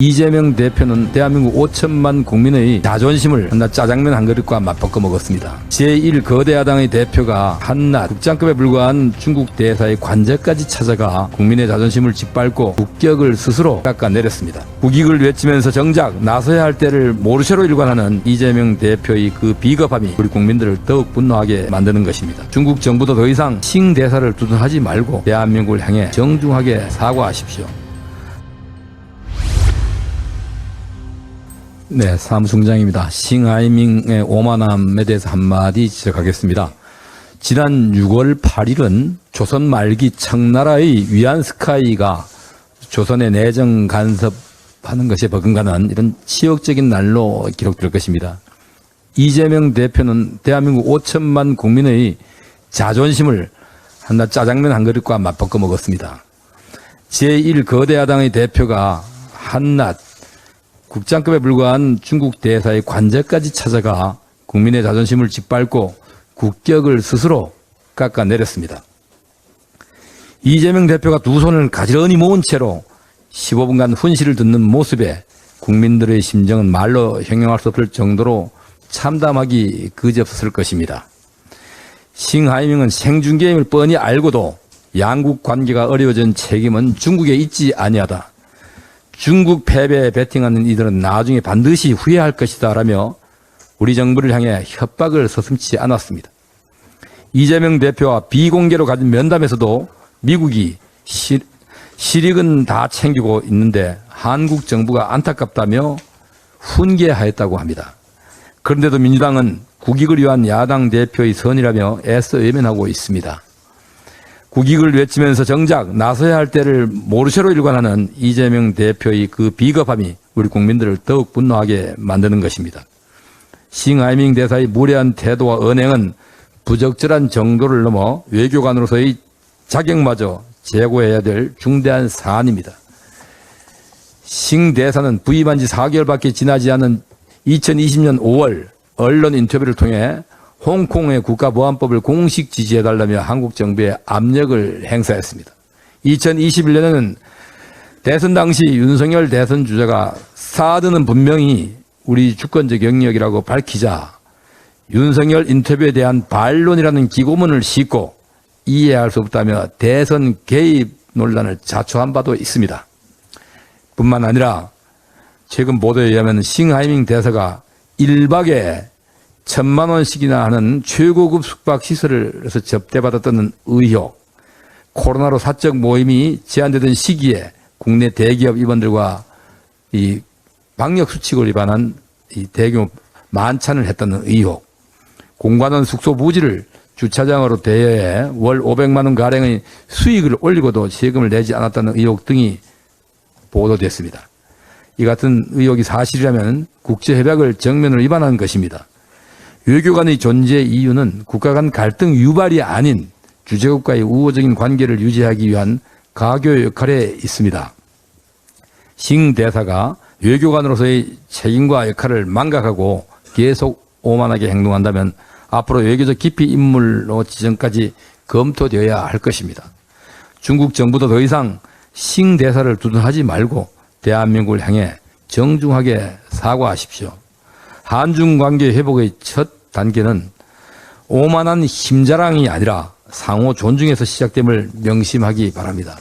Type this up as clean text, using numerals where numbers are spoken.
이재명 대표는 대한민국 5천만 국민의 자존심을 한낱 짜장면 한 그릇과 맞바꿔 먹었습니다. 제1거대 야당의 대표가 한낱 국장급에 불과한 중국 대사의 관저까지 찾아가 국민의 자존심을 짓밟고 국격을 스스로 깎아내렸습니다. 국익을 외치면서 정작 나서야 할 때를 모르쇠로 일관하는 이재명 대표의 그 비겁함이 우리 국민들을 더욱 분노하게 만드는 것입니다. 중국 정부도 더 이상 싱 대사를 두둔하지 말고 대한민국을 향해 정중하게 사과하십시오. 네, 사무총장입니다. 싱하이밍의 오만함에 대해서 한마디 지적하겠습니다. 지난 6월 8일은 조선 말기 청나라의 위안스카이가 조선의 내정 간섭하는 것에 버금가는 이런 치욕적인 날로 기록될 것입니다. 이재명 대표는 대한민국 5천만 국민의 자존심을 한낱 짜장면 한 그릇과 맞바꿔 먹었습니다. 제1거대 야당의 대표가 한낱 국장급에 불과한 중국 대사의 관저까지 찾아가 국민의 자존심을 짓밟고 국격을 스스로 깎아내렸습니다. 이재명 대표가 두 손을 가지런히 모은 채로 15분간 훈시를 듣는 모습에 국민들의 심정은 말로 형용할 수 없을 정도로 참담하기 그지없었을 것입니다. 싱하이밍은 생중계임을 뻔히 알고도 양국 관계가 어려워진 책임은 중국에 있지 아니하다. 중국 패배에 베팅하는 이들은 나중에 반드시 후회할 것이다 라며 우리 정부를 향해 협박을 서슴지 않았습니다. 이재명 대표와 비공개로 가진 면담에서도 미국이 실익은 다 챙기고 있는데 한국 정부가 안타깝다며 훈계하였다고 합니다. 그런데도 민주당은 국익을 위한 야당 대표의 선이라며 애써 외면하고 있습니다. 국익을 외치면서 정작 나서야 할 때를 모르쇠로 일관하는 이재명 대표의 그 비겁함이 우리 국민들을 더욱 분노하게 만드는 것입니다. 싱하이밍 대사의 무례한 태도와 언행은 부적절한 정도를 넘어 외교관으로서의 자격마저 제고해야 될 중대한 사안입니다. 싱 대사는 부임한 지 4개월밖에 지나지 않은 2020년 5월 언론 인터뷰를 통해 홍콩의 국가보안법을 공식 지지해달라며 한국 정부에 압력을 행사했습니다. 2021년에는 대선 당시 윤석열 대선 주자가 사드는 분명히 우리 주권적 영역이라고 밝히자 윤석열 인터뷰에 대한 반론이라는 기고문을 싣고 이해할 수 없다며 대선 개입 논란을 자초한 바도 있습니다. 뿐만 아니라 최근 보도에 의하면 싱하이밍 대사가 1박에 1,000만 원씩이나 하는 최고급 숙박시설에서 접대받았다는 의혹, 코로나로 사적 모임이 제한되던 시기에 국내 대기업 임원들과 이 방역수칙을 위반한 이 대규모 만찬을 했다는 의혹, 공관원 숙소 부지를 주차장으로 대여해 월 500만 원 가량의 수익을 올리고도 세금을 내지 않았다는 의혹 등이 보도됐습니다. 이 같은 의혹이 사실이라면 국제협약을 정면으로 위반한 것입니다. 외교관의 존재 이유는 국가 간 갈등 유발이 아닌 주재국과의 우호적인 관계를 유지하기 위한 가교 역할에 있습니다. 싱 대사가 외교관으로서의 책임과 역할을 망각하고 계속 오만하게 행동한다면 앞으로 외교적 기피 인물로 지정까지 검토되어야 할 것입니다. 중국 정부도 더 이상 싱 대사를 두둔하지 말고 대한민국을 향해 정중하게 사과하십시오. 한중 관계 회복의 첫 단계는 오만한 힘자랑이 아니라 상호 존중에서 시작됨을 명심하기 바랍니다.